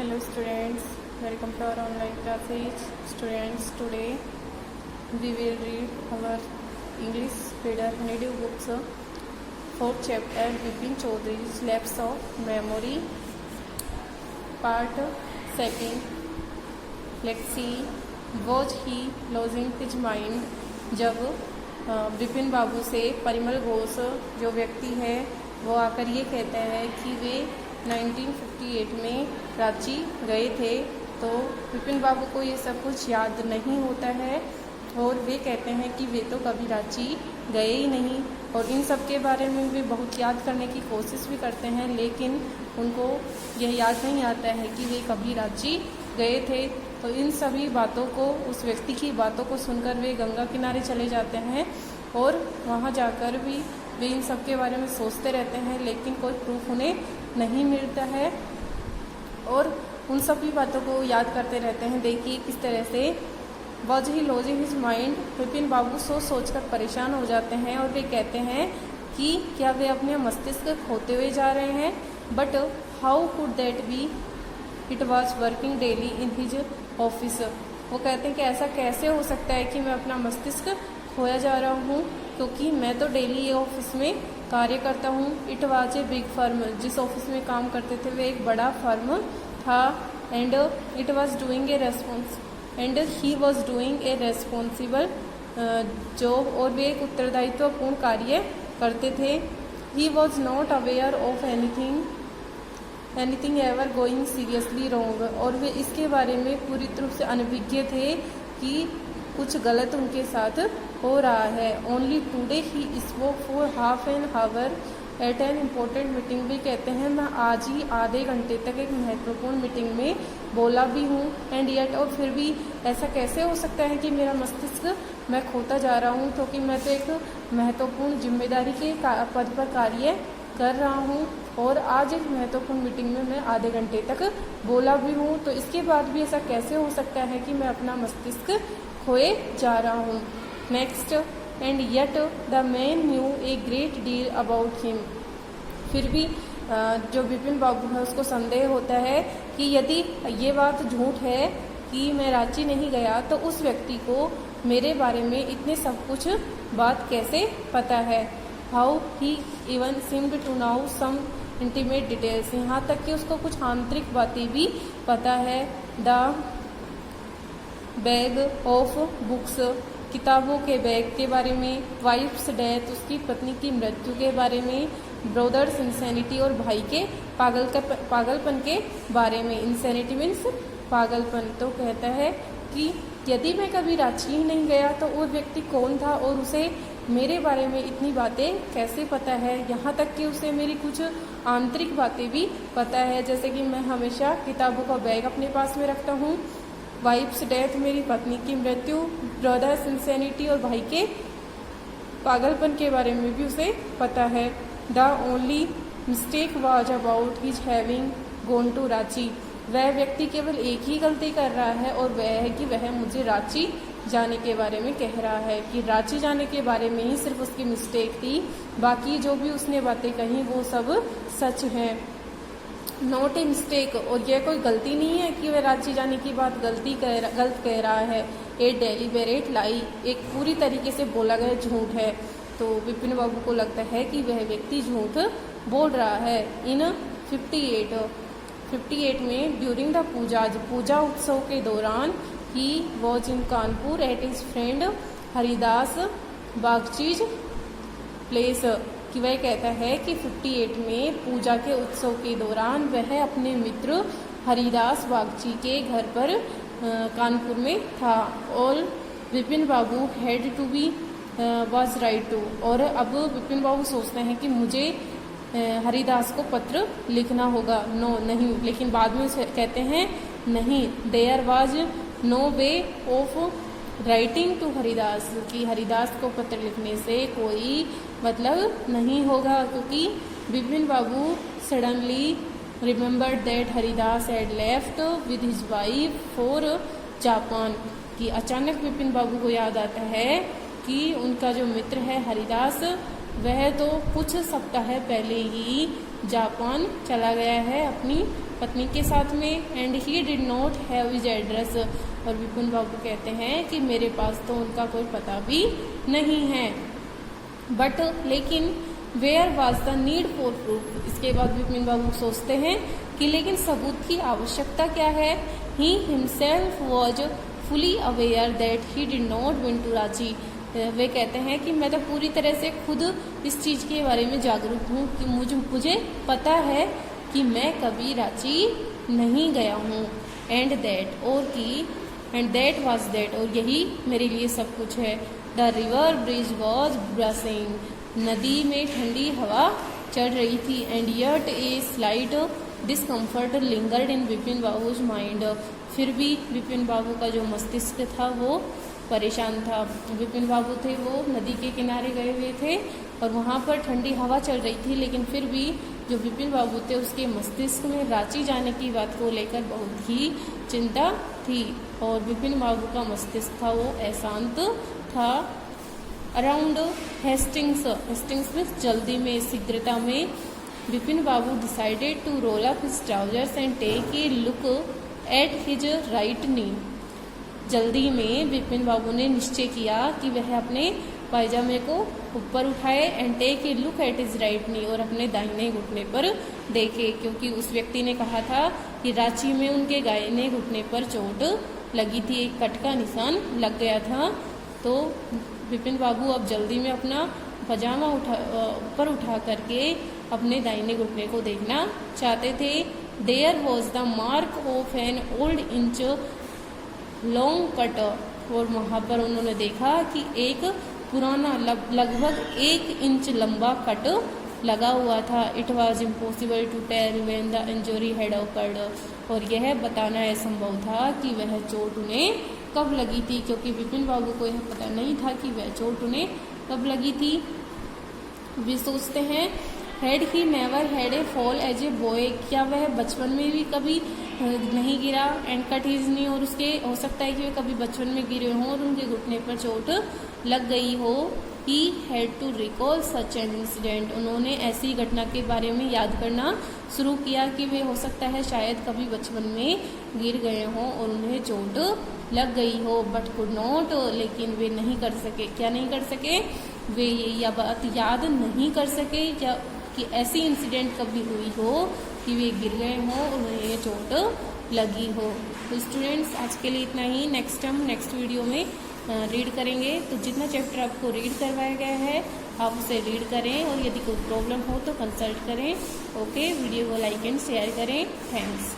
Hello students, welcome to our online classes. Students, today we will read our English reader native books, 4th chapter, Bipin Chaudhary's Lapse of Memory, part 2. Let's see, was he losing his mind? जब विपिन बाबू से परिमल घोष जो व्यक्ति है वो आकर ये कहते हैं कि वे 1958 में रांची गए थे, तो विपिन बाबू को ये सब कुछ याद नहीं होता है और वे कहते हैं कि वे तो कभी रांची गए ही नहीं, और इन सब के बारे में वे बहुत याद करने की कोशिश भी करते हैं, लेकिन उनको यह याद नहीं आता है कि वे कभी रांची गए थे। तो इन सभी बातों को, उस व्यक्ति की बातों को सुनकर वे गंगा किनारे चले जाते हैं और वहाँ जाकर भी वे इन सब के बारे में सोचते रहते हैं, लेकिन कोई प्रूफ उन्हें नहीं मिलता है और उन सभी बातों को याद करते रहते हैं। देखिए किस तरह से was he lodging his mind, Vipin Babu सोच कर परेशान हो जाते हैं और वे कहते हैं कि क्या वे अपने मस्तिष्क खोते हुए जा रहे हैं। But how could that be, it was working daily in his office. वो कहते हैं कि ऐसा कैसे हो सकता है कि मैं अपना मस्तिष्क खोया जा रहा हूँ, क्योंकि मैं तो डेली ये ऑफिस में कार्य करता हूँ। It was a big firm, जिस ऑफिस में काम करते थे वे एक बड़ा फर्म था। And it was doing A and he was doing a responsible job, और वे एक उत्तरदायित्वपूर्ण कार्य करते थे। He was not aware of anything ever going seriously wrong, और वे इसके बारे में पूरी तरह से अनभिज्ञ थे कि कुछ गलत उनके साथ हो रहा है। ओनली टुडे ही spoke for half an hour at an important meeting. भी कहते हैं मैं आज ही आधे घंटे तक एक महत्वपूर्ण मीटिंग में बोला भी हूँ। एंड येट, और फिर भी ऐसा कैसे हो सकता है कि मेरा मस्तिष्क मैं खोता जा रहा हूँ, क्योंकि मैं तो एक महत्वपूर्ण जिम्मेदारी के पद पर कार्य कर रहा हूँ और आज एक महत्वपूर्ण मीटिंग में मैं आधे घंटे तक बोला भी हूँ। तो इसके बाद भी ऐसा कैसे हो सकता है कि मैं अपना मस्तिष्क खोए जा रहा हूँ। Next, and yet the man new a great deal about him. फिर भी जो विपिन बाबू है उसको संदेह होता है कि यदि ये बात झूठ है कि मैं रांची नहीं गया, तो उस व्यक्ति को मेरे बारे में इतने सब कुछ बात कैसे पता है। How he even seemed to know some intimate details, यहाँ तक कि उसको कुछ आंतरिक बातें भी पता है। द बैग ऑफ बुक्स, किताबों के बैग के बारे में। वाइफ्स डेथ, उसकी पत्नी की मृत्यु के बारे में। ब्रदर्स इंसैनिटी, और भाई के पागलपन के बारे में। इंसैनिटी मीन्स पागलपन। तो कहता है कि यदि मैं कभी रांची ही नहीं गया तो वो व्यक्ति कौन था और उसे मेरे बारे में इतनी बातें कैसे पता है। यहाँ तक कि उसे मेरी कुछ आंतरिक बातें भी पता है, जैसे कि मैं हमेशा किताबों का बैग अपने पास में रखता हूँ। वाइफ्स डेथ, मेरी पत्नी की मृत्यु। ब्रदर्स इंसैनिटी, और भाई के पागलपन के बारे में भी उसे पता है। The only mistake was about his having gone to Ranchi. वह व्यक्ति केवल एक ही गलती कर रहा है और वह है कि वह मुझे रांची जाने के बारे में कह रहा है, कि रांची जाने के बारे में ही सिर्फ उसकी मिस्टेक थी, बाकी जो भी उसने बातें कही वो सब सच हैं। नॉट ए मिस्टेक, और यह कोई गलती नहीं है कि वह रांची जाने की बात गलत कह रहा है। ए डेलिबरेट लाई, एक पूरी तरीके से बोला गया झूठ है। तो विपिन बाबू को लगता है कि वह व्यक्ति झूठ बोल रहा है। इन 58 में ड्यूरिंग द पूजा उत्सव के दौरान he was in Kanpur at his friend Haridas Bagchi's place, कि वह कहता है कि 58 में पूजा के उत्सव के दौरान वह अपने मित्र हरिदास बागची के घर पर कानपुर में था। और Vipin Babu had to be was right to, और अब विपिन बाबू सोचते हैं कि मुझे हरिदास को पत्र लिखना होगा। नो, नहीं, लेकिन बाद में कहते हैं नहीं, there was no way of writing to Haridas, कि हरिदास को पत्र लिखने से कोई मतलब नहीं होगा, क्योंकि Vipin Babu suddenly remembered that Haridas had left with his wife for Japan, कि अचानक विपिन बाबू को याद आता है कि उनका जो मित्र है हरिदास, वह तो कुछ सप्ताह पहले ही जापान चला गया है अपनी पत्नी के साथ में। And he did not have his address, और विपिन बाबू कहते हैं कि मेरे पास तो उनका कोई पता भी नहीं है। बट लेकिन where was the need for proof, इसके बाद विपिन बाबू सोचते हैं कि लेकिन सबूत की आवश्यकता क्या है। He himself was fully aware that he did not went to Ranchi, वे कहते हैं कि मैं तो पूरी तरह से खुद इस चीज़ के बारे में जागरूक हूँ कि मुझे पता है कि मैं कभी रांची नहीं गया हूँ। एंड दैट, और कि एंड दैट वाज दैट, और यही मेरे लिए सब कुछ है। द रिवर ब्रिज वॉज ब्रसिंग, नदी में ठंडी हवा चढ़ रही थी। And yet a slight discomfort lingered in Vipin babus mind, फिर भी विपिन बाबू का जो मस्तिष्क था वो परेशान था। विपिन बाबू थे वो नदी के किनारे गए हुए थे और वहाँ पर ठंडी हवा चल रही थी, लेकिन फिर भी जो विपिन बाबू थे उसके मस्तिष्क में रांची जाने की बात को लेकर बहुत ही चिंता थी और विपिन बाबू का मस्तिष्क था वो अशांत था। अराउंड हेस्टिंग्स में जल्दी में, शीघ्रता में, Vipin Babu decided to roll up his trousers and take a look at his right knee, जल्दी में विपिन बाबू ने निश्चय किया कि वह अपने पायजामे को ऊपर उठाए and take a look at his right knee, और अपने दाहिने घुटने पर देखे, क्योंकि उस व्यक्ति ने कहा था कि रांची में उनके दाहिने घुटने पर चोट लगी थी, एक कट का निशान लग गया था। तो विपिन बाबू अब जल्दी में अपना पजामा ऊपर उठा करके अपने दाहिने घुटने को देखना चाहते थे। There was the mark of an old inch long cut, और वहाँ पर उन्होंने देखा कि एक पुराना लगभग 1 इंच लंबा कट लगा हुआ था। It was impossible to tell when the injury had occurred, और यह बताना असंभव था कि वह चोट उन्हें कब लगी थी, क्योंकि विपिन बाबू को यह पता नहीं था कि वह चोट उन्हें कब लगी थी। वे सोचते हैं had he never had a fall as a boy, क्या वह बचपन में भी कभी नहीं गिरा। एंड कट हिज नी, और उसके हो सकता है कि वे कभी बचपन में गिरे हों और उनके घुटने पर चोट लग गई हो। He had to recall such an incident, उन्होंने ऐसी घटना के बारे में याद करना शुरू किया कि वे हो सकता है शायद कभी बचपन में गिर गए हों और उन्हें चोट लग गई हो। बट कुड नॉट, लेकिन वे नहीं कर सके। क्या नहीं कर सके? वे यह बात याद नहीं कर सके या कि ऐसी इंसिडेंट कभी हुई हो कि वे गिर गए हों और उन्हें चोट लगी हो। तो स्टूडेंट्स आज के लिए इतना ही। नेक्स्ट वीडियो में रीड करेंगे। तो जितना चैप्टर आपको रीड करवाया गया है आप उसे रीड करें और यदि कोई प्रॉब्लम हो तो कंसल्ट करें। ओके, वीडियो को लाइक एंड शेयर करें। थैंक्स।